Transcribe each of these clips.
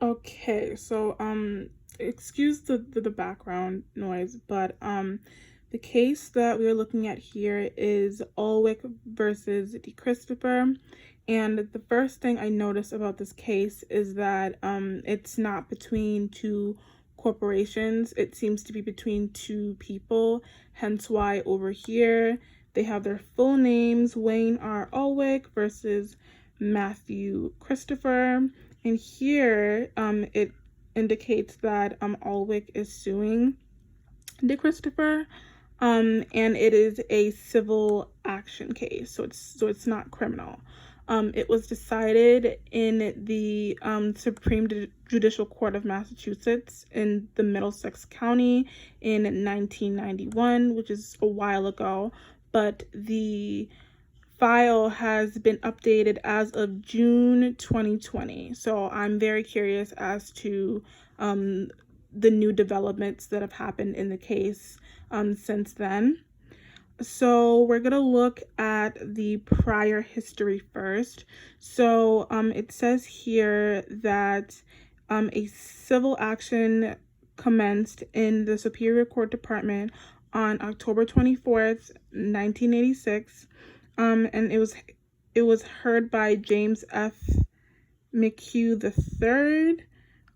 Okay, so excuse the background noise, but the case that we're looking at here is Alwick versus DeChristopher. And the first thing I noticed about this case is that it's not between two corporations. It seems to be between two people, hence why over here they have their full names, Wayne R. Alwick versus Matthew Christopher. And here, it indicates that Alwick is suing DeChristopher, and it is a civil action case, so it's not criminal. It was decided in the Supreme Judicial Court of Massachusetts in the Middlesex County in 1991, which is a while ago, but the file has been updated as of June 2020. So I'm very curious as to the new developments that have happened in the case since then. So we're going to look at the prior history first. So it says here that a civil action commenced in the Superior Court Department on October 24th, 1986. And it was heard by James F. McHugh III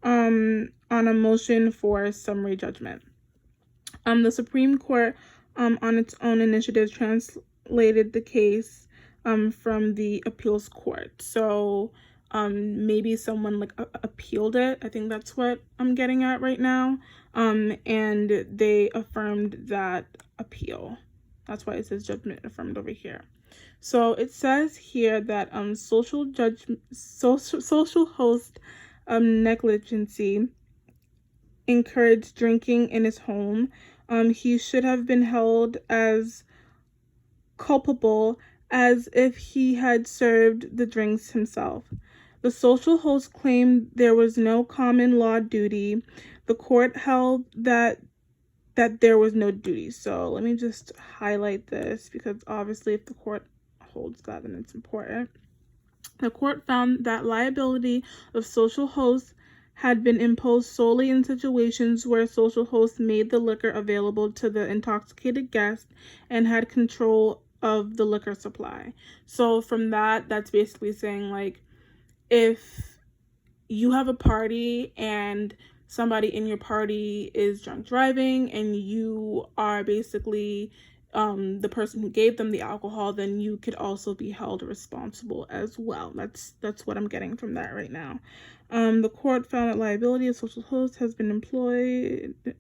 on a motion for summary judgment. The Supreme Court, on its own initiative, translated the case from the appeals court. So maybe someone appealed it. I think that's what I'm getting at right now. And they affirmed that appeal. That's why it says judgment affirmed over here. So it says here that social host negligency encouraged drinking in his home. He should have been held as culpable as if he had served the drinks himself. The social host claimed there was no common law duty. The court held that there was no duty. So let me just highlight this, because obviously if the court holds that, then it's important. The court found that liability of social hosts had been imposed solely in situations where social hosts made the liquor available to the intoxicated guest and had control of the liquor supply. So from that's basically saying, like, if you have a party and somebody in your party is drunk driving and you are basically the person who gave them the alcohol, then you could also be held responsible as well. That's what I'm getting from that right now. The court found that liability of social host has been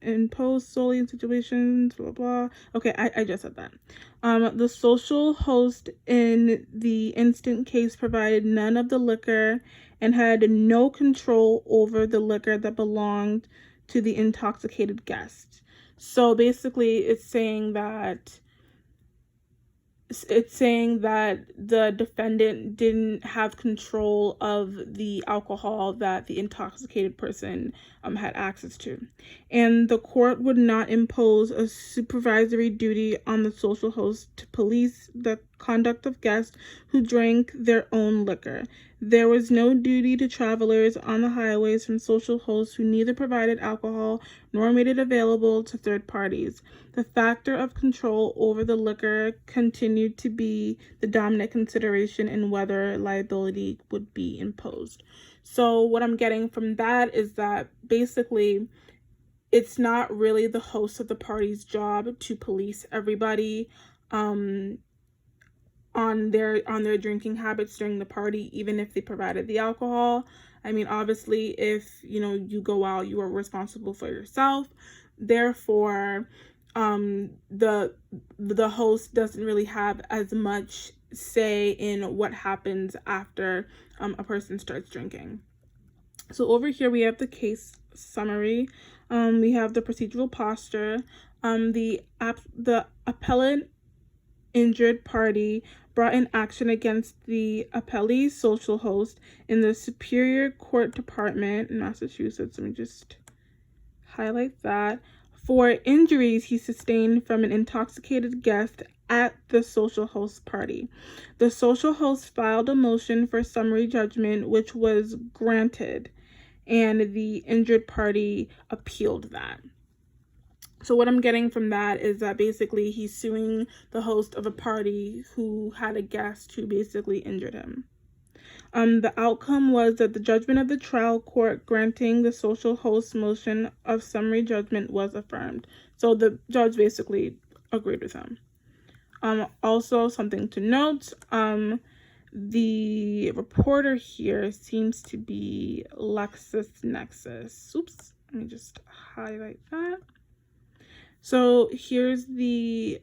imposed solely in situations, blah, blah. Okay, I just said that. The social host in the instant case provided none of the liquor and had no control over the liquor that belonged to the intoxicated guest. So basically it's saying that the defendant didn't have control of the alcohol that the intoxicated person had access to. And the court would not impose a supervisory duty on the social host to police the conduct of guests who drank their own liquor. There was no duty to travelers on the highways from social hosts who neither provided alcohol nor made it available to third parties. The factor of control over the liquor continued to be the dominant consideration in whether liability would be imposed. So what I'm getting from that is that basically it's not really the host of the party's job to police everybody on their drinking habits during the party, even if they provided the alcohol. I mean, obviously, if you go out, you are responsible for yourself. Therefore, the host doesn't really have as much say in what happens after a person starts drinking. So over here we have the case summary. We have the procedural posture. The appellant injured party brought an action against the appellee's social host in the Superior Court Department in Massachusetts. Let me just highlight that. For injuries he sustained from an intoxicated guest at the social host party. The social host filed a motion for summary judgment, which was granted, and the injured party appealed that. So what I'm getting from that is that basically he's suing the host of a party who had a guest who basically injured him. The outcome was that the judgment of the trial court granting the social host motion of summary judgment was affirmed. So the judge basically agreed with him. Also, something to note, the reporter here seems to be LexisNexis. Oops, let me just highlight that. So here's the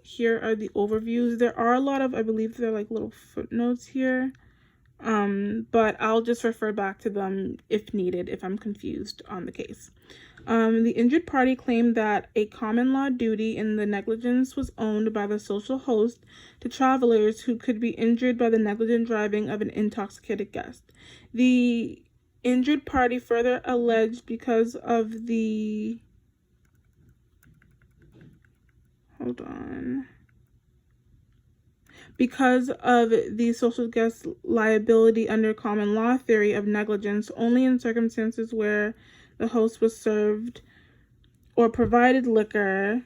here are the overviews. There are a lot of, I believe they're like little footnotes here. But I'll just refer back to them if needed, if I'm confused on the case. The injured party claimed that a common law duty in the negligence was owned by the social host to travelers who could be injured by the negligent driving of an intoxicated guest. The injured party further alleged because of the social guest liability under common law theory of negligence only in circumstances where the host was served or provided liquor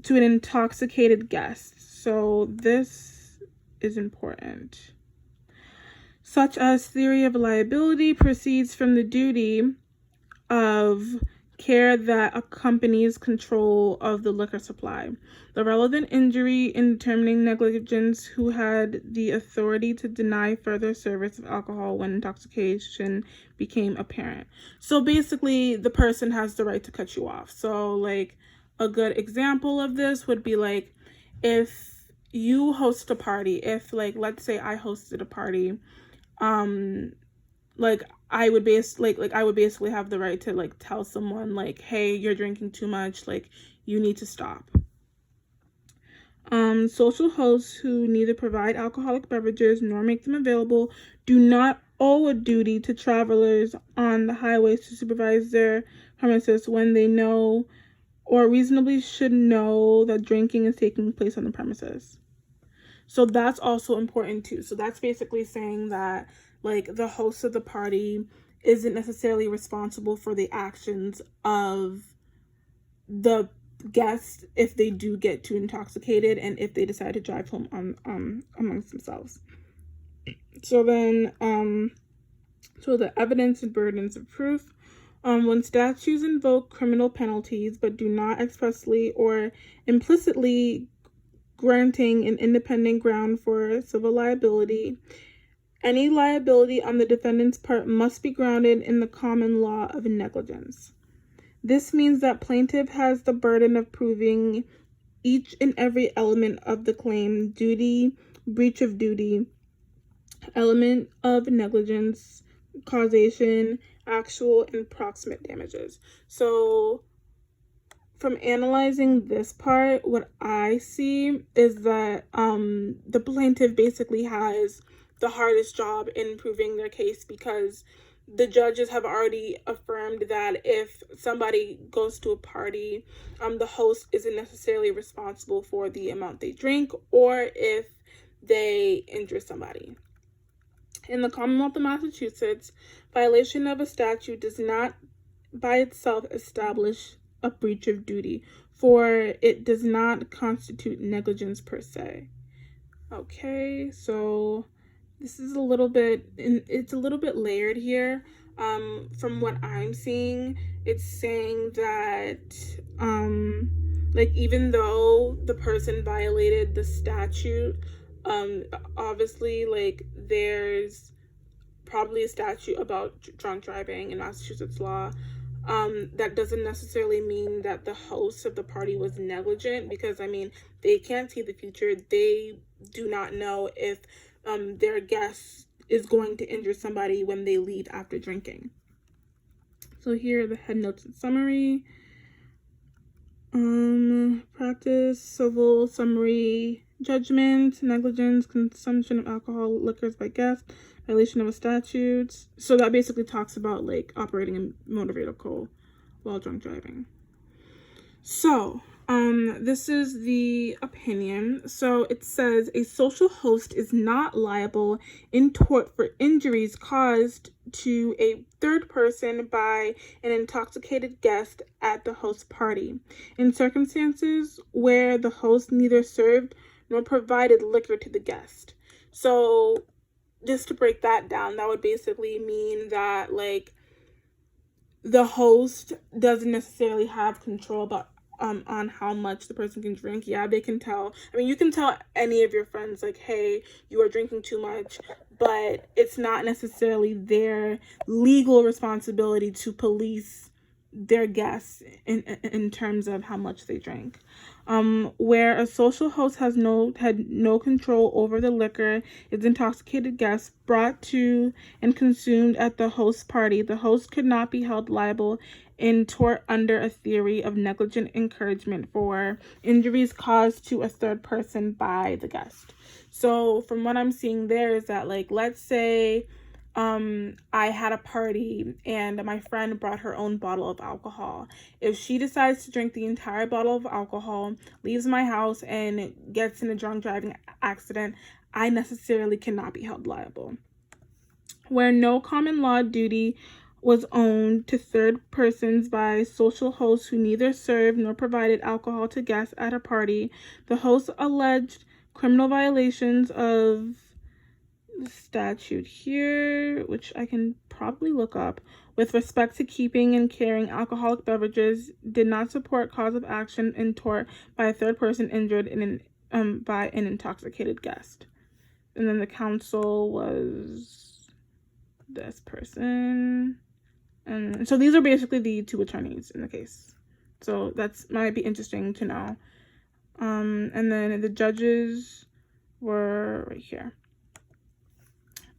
to an intoxicated guest. So this is important. Such as theory of liability proceeds from the duty of care that accompanies control of the liquor supply. The relevant injury in determining negligence who had the authority to deny further service of alcohol when intoxication became apparent. So basically, the person has the right to cut you off. So like a good example of this would be like if you host a party, if like let's say I hosted a party, like I would basically have the right to like tell someone like, hey, you're drinking too much, like you need to stop. Social hosts who neither provide alcoholic beverages nor make them available do not owe a duty to travelers on the highways to supervise their premises when they know or reasonably should know that drinking is taking place on the premises. So that's also important too. So that's basically saying that like the host of the party isn't necessarily responsible for the actions of the guests if they do get too intoxicated and if they decide to drive home on amongst themselves. So then so the evidence and burdens of proof. When statutes invoke criminal penalties but do not expressly or implicitly granting an independent ground for civil liability, any liability on the defendant's part must be grounded in the common law of negligence. This means that plaintiff has the burden of proving each and every element of the claim: duty, breach of duty, element of negligence, causation, actual and proximate damages. So from analyzing this part, what I see is that the plaintiff basically has the hardest job in proving their case, because the judges have already affirmed that if somebody goes to a party, the host isn't necessarily responsible for the amount they drink or if they injure somebody. In the Commonwealth of Massachusetts, violation of a statute does not by itself establish a breach of duty, for it does not constitute negligence per se. Okay, so this is it's a little bit layered here. From what I'm seeing, it's saying that like even though the person violated the statute, obviously like there's probably a statute about drunk driving in Massachusetts law. That doesn't necessarily mean that the host of the party was negligent, because I mean they can't see the future. They do not know if their guest is going to injure somebody when they leave after drinking. So here are the head notes and summary. Practice, civil, summary, judgment, negligence, consumption of alcohol, liquors by guests, violation of a statute. So that basically talks about like operating a motor vehicle while drunk driving. So This is the opinion. So it says a social host is not liable in tort for injuries caused to a third person by an intoxicated guest at the host party in circumstances where the host neither served nor provided liquor to the guest. So just to break that down, that would basically mean that like the host doesn't necessarily have control about on how much the person can drink. Yeah, they can tell. I mean, you can tell any of your friends like, hey, you are drinking too much, but it's not necessarily their legal responsibility to police their guests in terms of how much they drink. Where a social host had no control over the liquor its intoxicated guests brought to and consumed at the host party, the host could not be held liable in tort under a theory of negligent encouragement for injuries caused to a third person by the guest. So from what I'm seeing there is that, like, let's say I had a party and my friend brought her own bottle of alcohol. If she decides to drink the entire bottle of alcohol, leaves my house, and gets in a drunk driving accident, I necessarily cannot be held liable. Where no common law duty was owed to third persons by social hosts who neither served nor provided alcohol to guests at a party, the host alleged criminal violations of the statute here, which I can probably look up, with respect to keeping and carrying alcoholic beverages, did not support cause of action in tort by a third person injured by an intoxicated guest. And then the counsel was this person. And so these are basically the two attorneys in the case. So that's might be interesting to know. And then the judges were right here.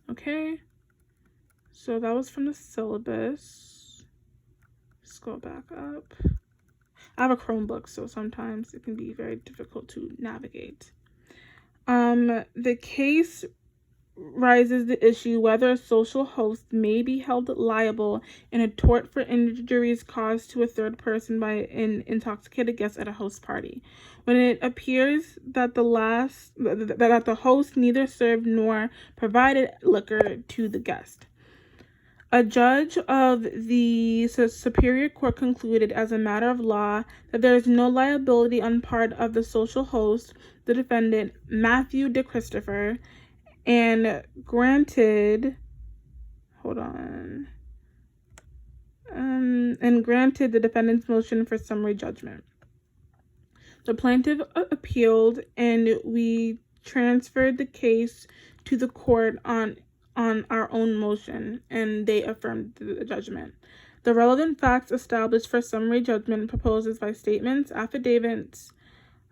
Okay, so that was from the syllabus. Let's go back up. I have a Chromebook, so sometimes it can be very difficult to navigate. The case raises the issue whether a social host may be held liable in a tort for injuries caused to a third person by an intoxicated guest at a host party, when it appears that the host neither served nor provided liquor to the guest. A judge of the Superior Court concluded as a matter of law that there is no liability on part of the social host, the defendant, Matthew DeChristopher, and granted the defendant's motion for summary judgment. The plaintiff appealed, and we transferred the case to the court on our own motion, and they affirmed the judgment. The relevant facts established for summary judgment proposes by statements, affidavits,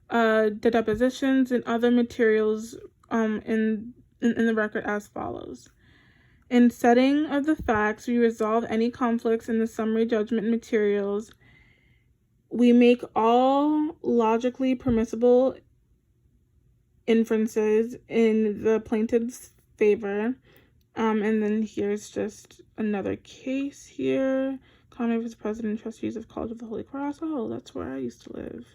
the depositions, and other materials in the record as follows. In setting of the facts, we resolve any conflicts in the summary judgment materials. We make all logically permissible inferences in the plaintiff's favor. And then here's just another case here. Conway was president and trustees of College of the Holy Cross. Oh, that's where I used to live.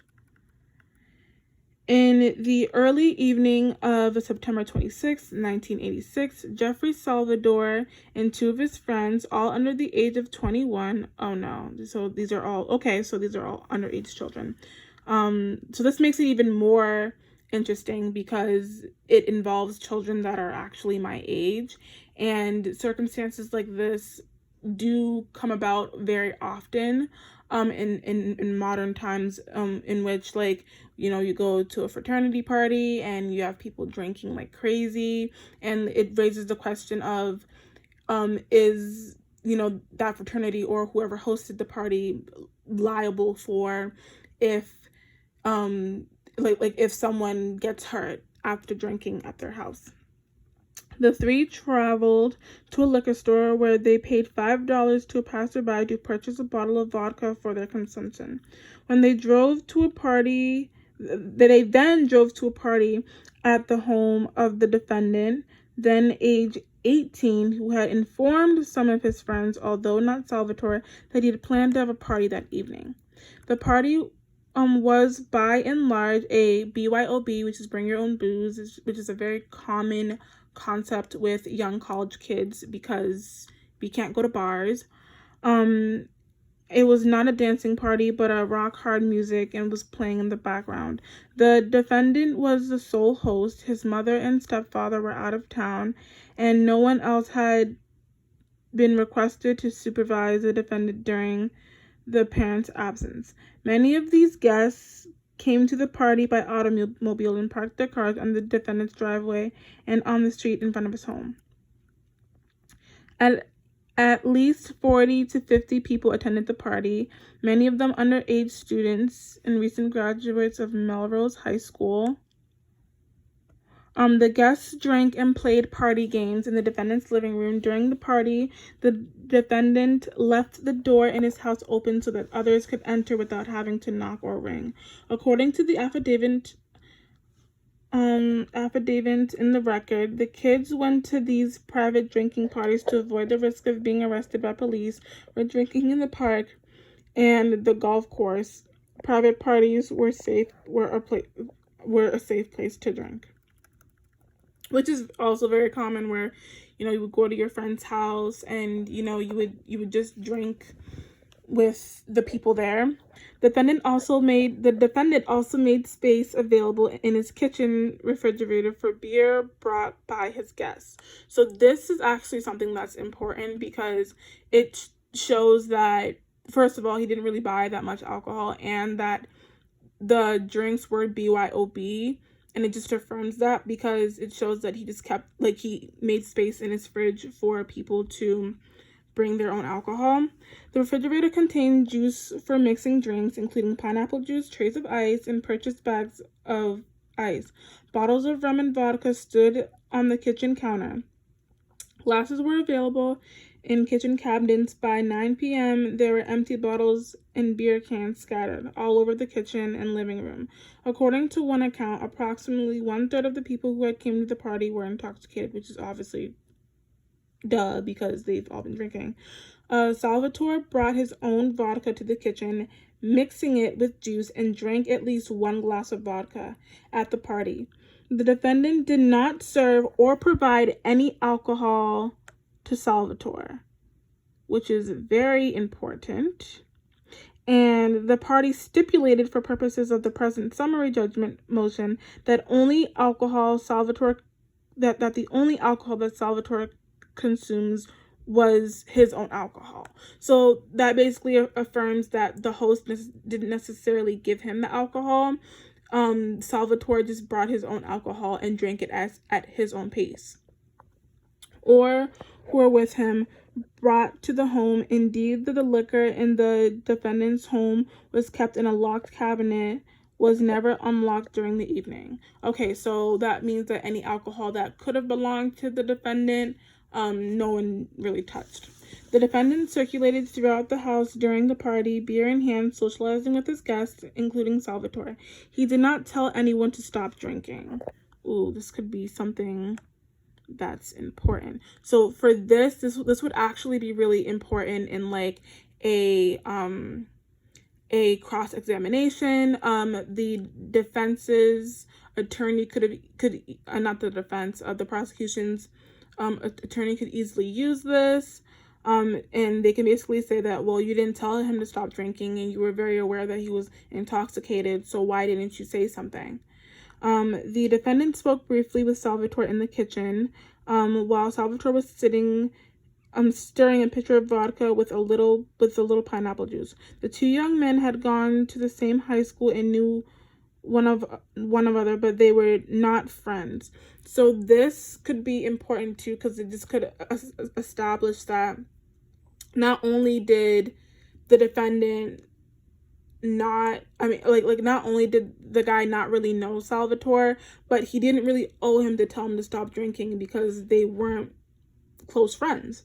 In the early evening of September 26, 1986, Jeffrey Salvador and two of his friends, all under the age of 21. Oh no, so these are all underage children. So this makes it even more interesting because it involves children that are actually my age, and circumstances like this do come about very often in modern times, in which, like, you go to a fraternity party and you have people drinking like crazy, and it raises the question of is that fraternity or whoever hosted the party liable for if if someone gets hurt after drinking at their house. The three traveled to a liquor store where they paid $5 to a passerby to purchase a bottle of vodka for their consumption. When they then drove to a party at the home of the defendant, then age 18, who had informed some of his friends, although not Salvatore, that he had planned to have a party that evening. The party was by and large a BYOB, which is bring your own booze, which is a very common concept with young college kids because we can't go to bars. It was not a dancing party, but a rock hard music and was playing in the background. The defendant was the sole host. His mother and stepfather were out of town, and no one else had been requested to supervise the defendant during the parents' absence. Many of these guests came to the party by automobile and parked their cars on the defendant's driveway and on the street in front of his home. At least 40 to 50 people attended the party, many of them underage students and recent graduates of Melrose High School. The guests drank and played party games in the defendant's living room. During the party, the defendant left the door in his house open so that others could enter without having to knock or ring. According to the affidavit in the record, the kids went to these private drinking parties to avoid the risk of being arrested by police or drinking in the park and the golf course. Private parties were a safe place to drink, which is also very common where, you would go to your friend's house and, you would just drink with the people there. The defendant also made space available in his kitchen refrigerator for beer brought by his guests. So this is actually something that's important because it shows that, first of all, he didn't really buy that much alcohol and that the drinks were BYOB. And it just affirms that because it shows that he just he made space in his fridge for people to bring their own alcohol. The refrigerator contained juice for mixing drinks, including pineapple juice, trays of ice, and purchased bags of ice. Bottles of rum and vodka stood on the kitchen counter. Glasses were available in kitchen cabinets. By 9 p.m., there were empty bottles and beer cans scattered all over the kitchen and living room. According to one account, approximately 1/3 of the people who had came to the party were intoxicated, which is obviously duh because they've all been drinking. Salvatore brought his own vodka to the kitchen, mixing it with juice, and drank at least 1 glass of vodka at the party. The defendant did not serve or provide any alcohol to Salvatore, which is very important. And the party stipulated for purposes of the present summary judgment motion that the only alcohol that Salvatore consumes was his own alcohol. So that basically affirms that the host didn't necessarily give him the alcohol. Salvatore just brought his own alcohol and drank it at his own pace. Or who were with him brought to the home. Indeed, the liquor in the defendant's home was kept in a locked cabinet, was never unlocked during the evening. Okay, so that means that any alcohol that could have belonged to the defendant, no one really touched. The defendant circulated throughout the house during the party, beer in hand, socializing with his guests, including Salvatore. He did not tell anyone to stop drinking. Ooh, this could be something that's important. So for this would actually be really important in like a cross-examination. The defense's attorney the prosecution's attorney could easily use this. And they can basically say that, well, you didn't tell him to stop drinking and you were very aware that he was intoxicated, so why didn't you say something? The defendant spoke briefly with Salvatore in the kitchen, while Salvatore was sitting, stirring a pitcher of vodka with a little pineapple juice. The two young men had gone to the same high school and knew one of other, but they were not friends. So this could be important too, because this could establish that not only did the defendant not only did the guy not really know Salvatore, but he didn't really owe him to tell him to stop drinking because they weren't close friends.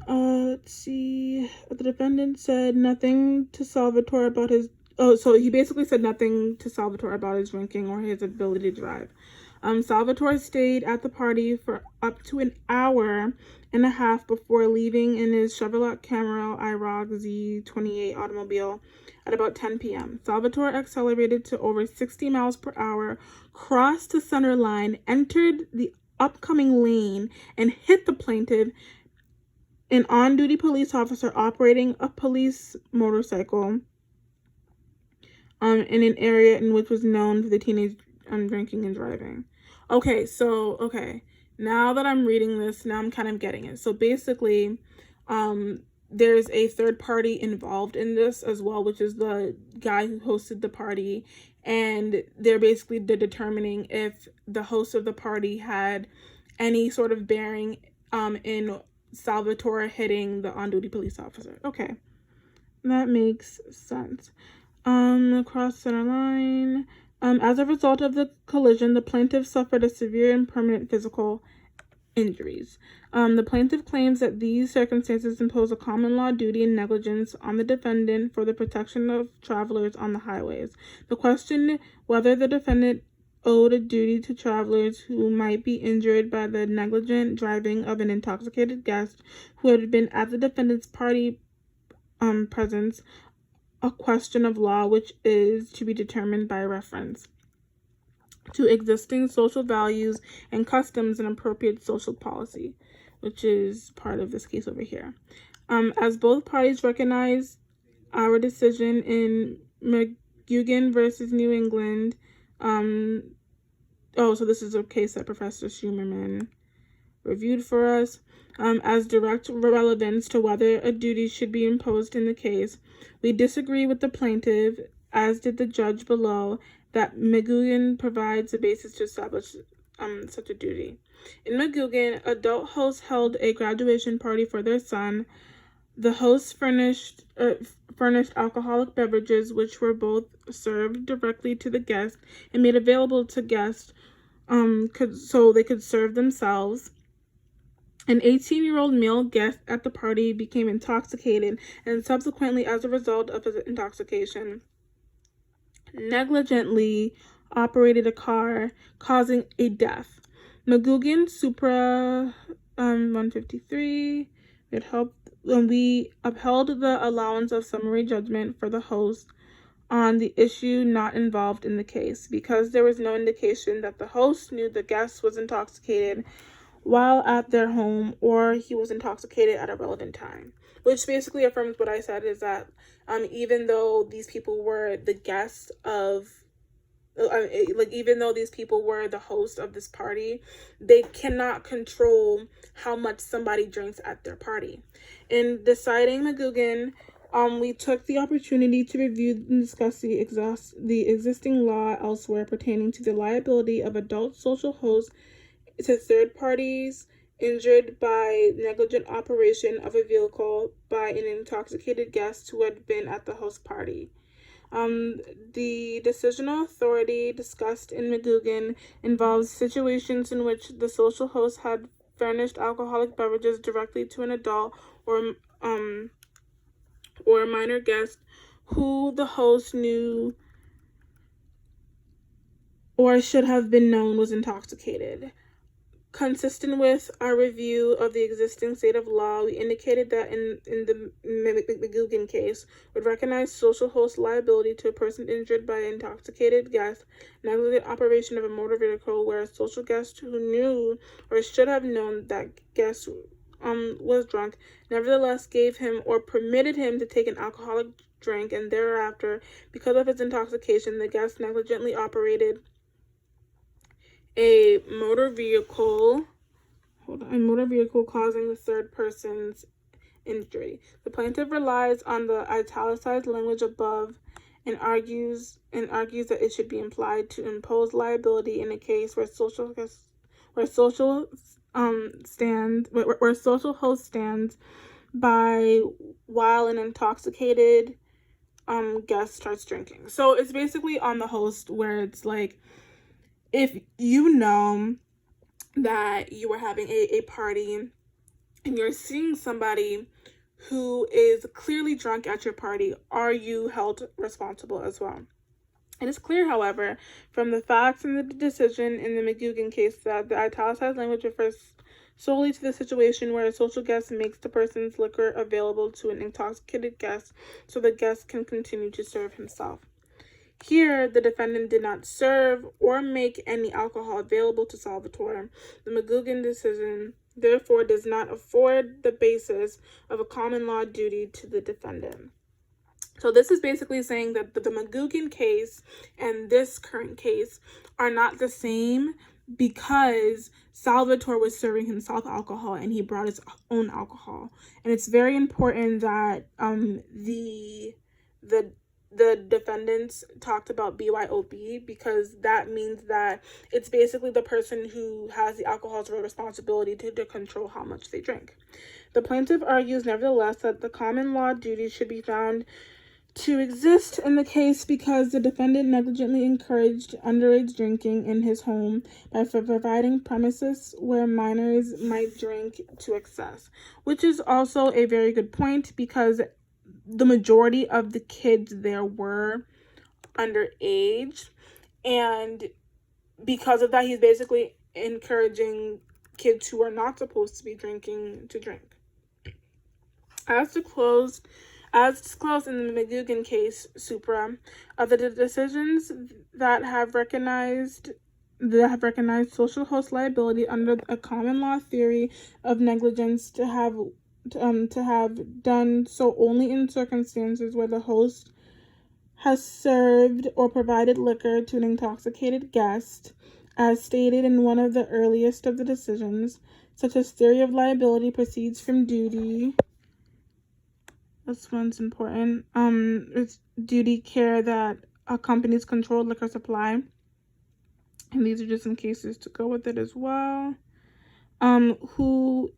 Let's see. The defendant said nothing to Salvatore about his... Oh, so he basically said nothing to Salvatore about his drinking or his ability to drive. Salvatore stayed at the party for up to an hour and a half before leaving in his Chevrolet Camaro IROC Z28 automobile at about 10 p.m. Salvatore accelerated to over 60 miles per hour, crossed the center line, entered the upcoming lane, and hit the plaintiff, an on-duty police officer operating a police motorcycle, in an area in which was known for the teenage drinking and driving. Okay, now that I'm reading this, now I'm kind of getting it. So basically, there's a third party involved in this as well, which is the guy who hosted the party, and they're basically determining if the host of the party had any sort of bearing in Salvatore hitting the on-duty police officer. Okay, that makes sense. Across center line. As a result of the collision, the plaintiff suffered a severe and permanent physical injuries. The plaintiff claims that these circumstances impose a common law duty and negligence on the defendant for the protection of travelers on the highways. The question whether the defendant owed a duty to travelers who might be injured by the negligent driving of an intoxicated guest who had been at the defendant's party presence, a question of law which is to be determined by reference to existing social values and customs and appropriate social policy, which is part of this case over here. As both parties recognize our decision in McGugan versus New England, so this is a case that Professor Schumerman reviewed for us, as direct relevance to whether a duty should be imposed in the case. We disagree with the plaintiff, as did the judge below, that McGugan provides a basis to establish such a duty. In McGugan, adult hosts held a graduation party for their son. The hosts furnished alcoholic beverages, which were both served directly to the guest and made available to guests so they could serve themselves. An 18-year-old male guest at the party became intoxicated and subsequently, as a result of his intoxication, negligently operated a car, causing a death. McGugan Supra 153, we upheld the allowance of summary judgment for the host on the issue not involved in the case because there was no indication that the host knew the guest was intoxicated while at their home or he was intoxicated at a relevant time, which basically affirms what I said, is that even though these people were the guests of even though these people were the host of this party, they cannot control how much somebody drinks at their party. In deciding McGugan, we took the opportunity to review and discuss the existing law elsewhere pertaining to the liability of adult social hosts to third parties injured by negligent operation of a vehicle by an intoxicated guest who had been at the host party. The decisional authority discussed in McGugan involves situations in which the social host had furnished alcoholic beverages directly to an adult or a minor guest who the host knew or should have been known was intoxicated. Consistent with our review of the existing state of law, we indicated that in the McGugan case, would recognize social host liability to a person injured by an intoxicated guest, negligent operation of a motor vehicle where a social guest who knew or should have known that guest was drunk, nevertheless gave him or permitted him to take an alcoholic drink, and thereafter, because of his intoxication, the guest negligently operated a motor vehicle causing the third person's injury. The plaintiff relies on the italicized language above and argues that it should be implied to impose liability in a case where social host stands by while an intoxicated guest starts drinking. So it's basically on the host, where it's like, if you know that you are having a party and you're seeing somebody who is clearly drunk at your party, are you held responsible as well? It is clear, however, from the facts in the decision in the McGugan case that the italicized language refers solely to the situation where a social guest makes the person's liquor available to an intoxicated guest so the guest can continue to serve himself. Here, the defendant did not serve or make any alcohol available to Salvatore. The McGugan decision, therefore, does not afford the basis of a common law duty to the defendant. So this is basically saying that the McGugan case and this current case are not the same because Salvatore was serving himself alcohol and he brought his own alcohol. And it's very important that the defendants talked about BYOB because that means that it's basically the person who has the alcohol's responsibility to control how much they drink. The plaintiff argues, nevertheless, that the common law duty should be found to exist in the case because the defendant negligently encouraged underage drinking in his home by providing premises where minors might drink to excess, which is also a very good point because the majority of the kids there were underage, and because of that, he's basically encouraging kids who are not supposed to be drinking to drink. As disclosed in the McGugan case, supra, of the decisions that have recognized social host liability under a common law theory of negligence to have done so only in circumstances where the host has served or provided liquor to an intoxicated guest, as stated in one of the earliest of the decisions, such as theory of liability proceeds from duty. This one's important. It's duty care that accompanies controlled liquor supply. And these are just some cases to go with it as well. Who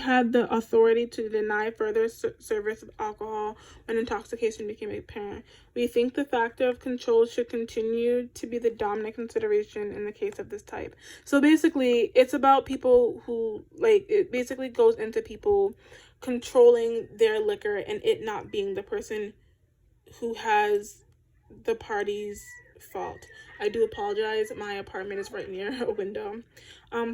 had the authority to deny further service of alcohol when intoxication became apparent. We think the factor of control should continue to be the dominant consideration in the case of this type. So basically, it's about people who, it basically goes into people controlling their liquor and it not being the person who has the party's fault. I do apologize. My apartment is right near a window.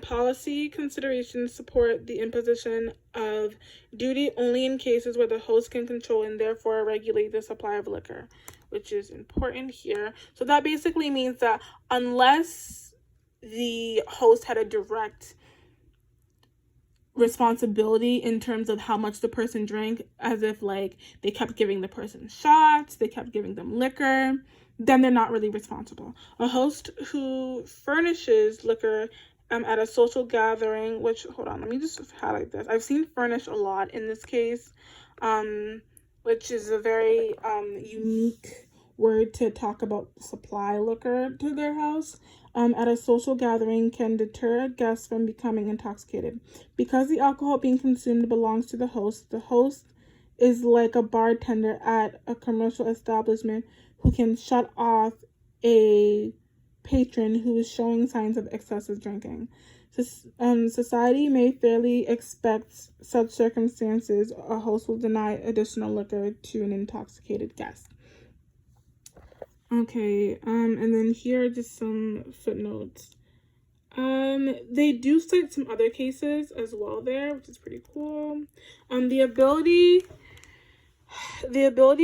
Policy considerations support the imposition of duty only in cases where the host can control and therefore regulate the supply of liquor, which is important here. So that basically means that unless the host had a direct responsibility in terms of how much the person drank, as if they kept giving the person shots, they kept giving them liquor, then they're not really responsible. A host who furnishes liquor at a social gathering, which, hold on, let me just highlight this. I've seen furnish a lot in this case, which is a very unique word to talk about supply liquor to their house. At a social gathering can deter guests from becoming intoxicated. Because the alcohol being consumed belongs to the host is like a bartender at a commercial establishment who can shut off a patron who is showing signs of excessive drinking. Society may fairly expect such circumstances. A host will deny additional liquor to an intoxicated guest. Okay, and then here are just some footnotes. They do cite some other cases as well there, which is pretty cool. The ability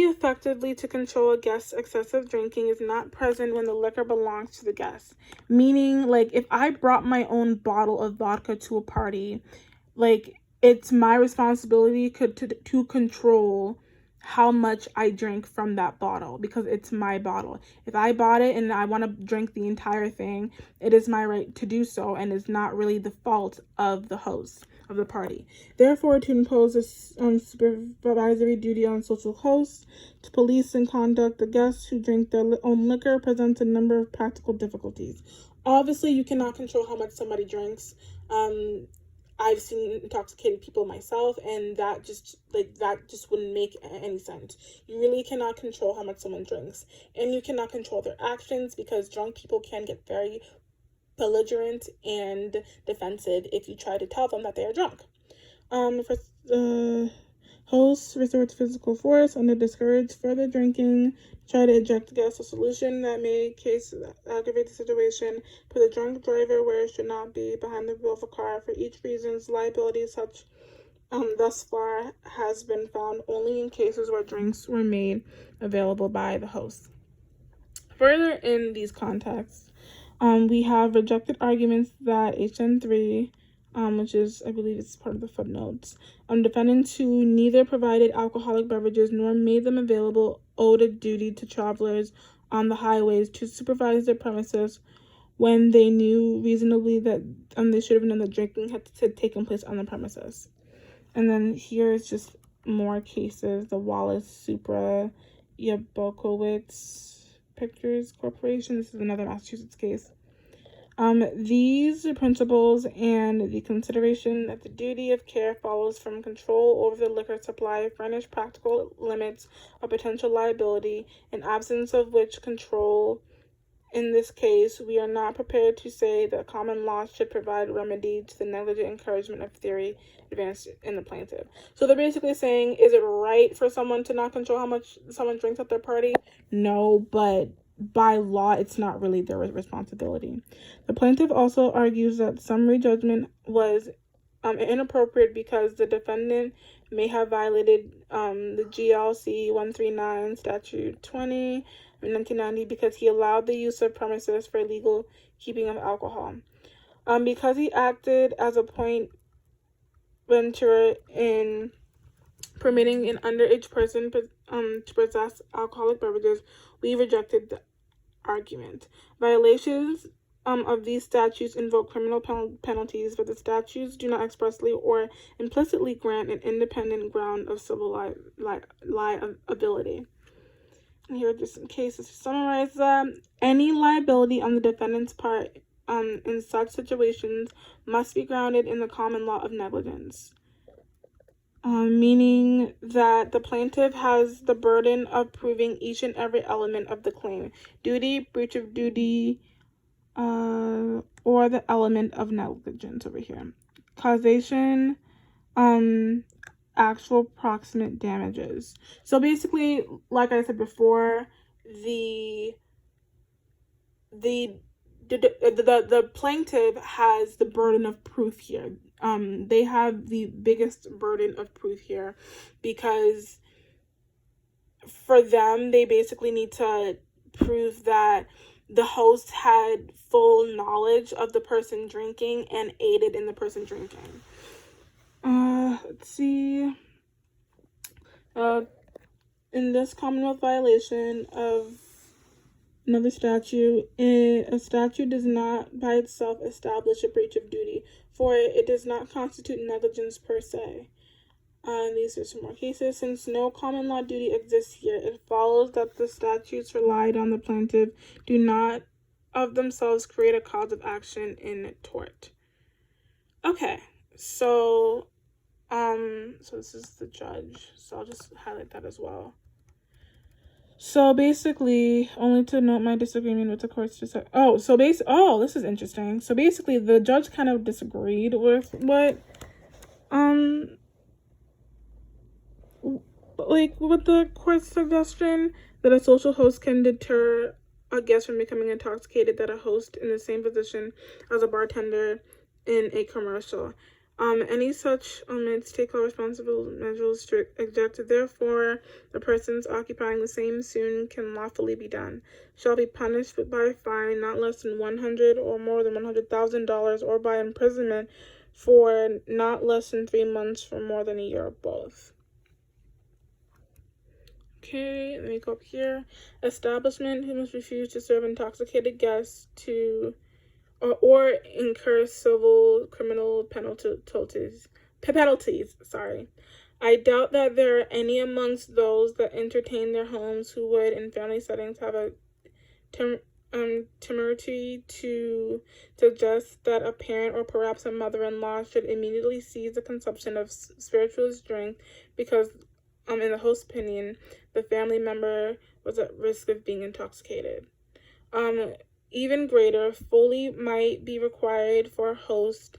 effectively to control a guest's excessive drinking is not present when the liquor belongs to the guest. Meaning, if I brought my own bottle of vodka to a party, it's my responsibility to control how much I drink from that bottle because it's my bottle. If I bought it and I want to drink the entire thing, it is my right to do so and is not really the fault of the host of the party. Therefore, to impose a supervisory duty on social hosts to police and conduct the guests who drink their own liquor presents a number of practical difficulties. Obviously, you cannot control how much somebody drinks. I've seen intoxicated people myself, and that just wouldn't make any sense. You really cannot control how much someone drinks, and you cannot control their actions because drunk people can get very belligerent and defensive if you try to tell them that they are drunk. Hosts resort to physical force and to discourage further drinking, try to eject guests. A solution that may aggravate the situation, put a drunk driver where it should not be, behind the wheel of a car. For each reasons, liability such thus far has been found only in cases where drinks were made available by the host. Further in these contexts, we have rejected arguments that HN3, which is, I believe it's part of the footnotes, defendants who neither provided alcoholic beverages nor made them available owed a duty to travelers on the highways to supervise their premises when they knew reasonably that they should have known that drinking had taken place on the premises. And then here is just more cases. The Wallace Supra Yabokowitz Pictures Corporation. This is another Massachusetts case. These principles and the consideration that the duty of care follows from control over the liquor supply furnish practical limits of potential liability, in absence of which control in this case, we are not prepared to say that common law should provide remedy to the negligent encouragement of theory advanced in the plaintiff. So they're basically saying, is it right for someone to not control how much someone drinks at their party? No, but by law, it's not really their responsibility. The plaintiff also argues that summary judgment was inappropriate because the defendant may have violated the GLC 139 Statute 20 in 1990 because he allowed the use of premises for illegal keeping of alcohol. Because he acted as a point venturer in permitting an underage person to possess alcoholic beverages, we rejected the argument. Violations of these statutes invoke criminal penalties, but the statutes do not expressly or implicitly grant an independent ground of civil liability. And here are just some cases to summarize that. Any liability on the defendant's part in such situations must be grounded in the common law of negligence, meaning that the plaintiff has the burden of proving each and every element of the claim: duty, breach of duty, or the element of negligence over here. Causation, actual proximate damages. So basically, like I said before, the plaintiff has the burden of proof here. They have the biggest burden of proof here because for them, they basically need to prove that the host had full knowledge of the person drinking and aided in the person drinking. Let's see. In this Commonwealth violation of another statute, a statute does not by itself establish a breach of duty, for it does not constitute negligence per se. These are some more cases. Since no common law duty exists here, it follows that the statutes relied on the plaintiff do not of themselves create a cause of action in tort. Okay, so this is the judge, so I'll just highlight that as well. So basically, only to note my disagreement with the court's this is interesting. So basically, the judge kind of disagreed with what with the court's suggestion that a social host can deter a guest from becoming intoxicated, that a host in the same position as a bartender in a commercial. Any such omits take all responsible measures to eject. Therefore, the persons occupying the same soon can lawfully be done, shall be punished by a fine not less than $100 or more than $100,000, or by imprisonment for not less than 3 months for more than a year, or both. Okay, let me go up here. Establishment who must refuse to serve intoxicated guests or incur civil criminal penalties. I doubt that there are any amongst those that entertain their homes who would, in family settings, have a temerity to suggest that a parent or perhaps a mother-in-law should immediately cease the consumption of spirituous drink because, in the host's opinion, the family member was at risk of being intoxicated. Even greater, fully might be required for a host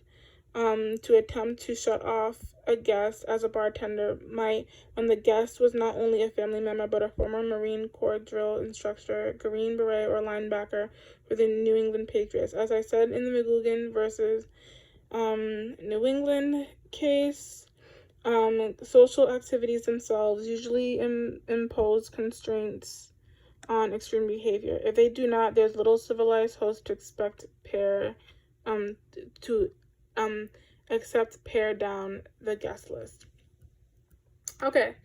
to attempt to shut off a guest as a bartender might when the guest was not only a family member but a former Marine Corps drill instructor, Green Beret, or linebacker for the New England Patriots. As I said in the McGugan versus New England case, social activities themselves usually impose constraints on extreme behavior. If they do not, there's little civilized host to expect to accept pare down the guest list. Okay,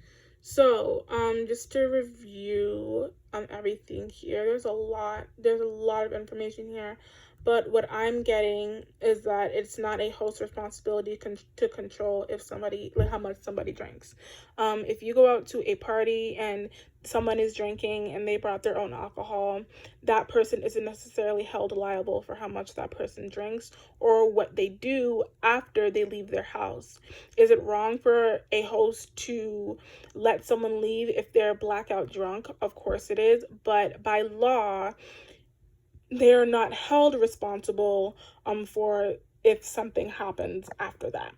so just to review everything here, there's a lot of information here, but what I'm getting is that it's not a host responsibility to control if somebody, like, how much somebody drinks. If you go out to a party and someone is drinking and they brought their own alcohol, that person isn't necessarily held liable for how much that person drinks or what they do after they leave their house. Is it wrong for a host to let someone leave if they're blackout drunk? Of course it is, but by law, they are not held responsible for if something happens after that.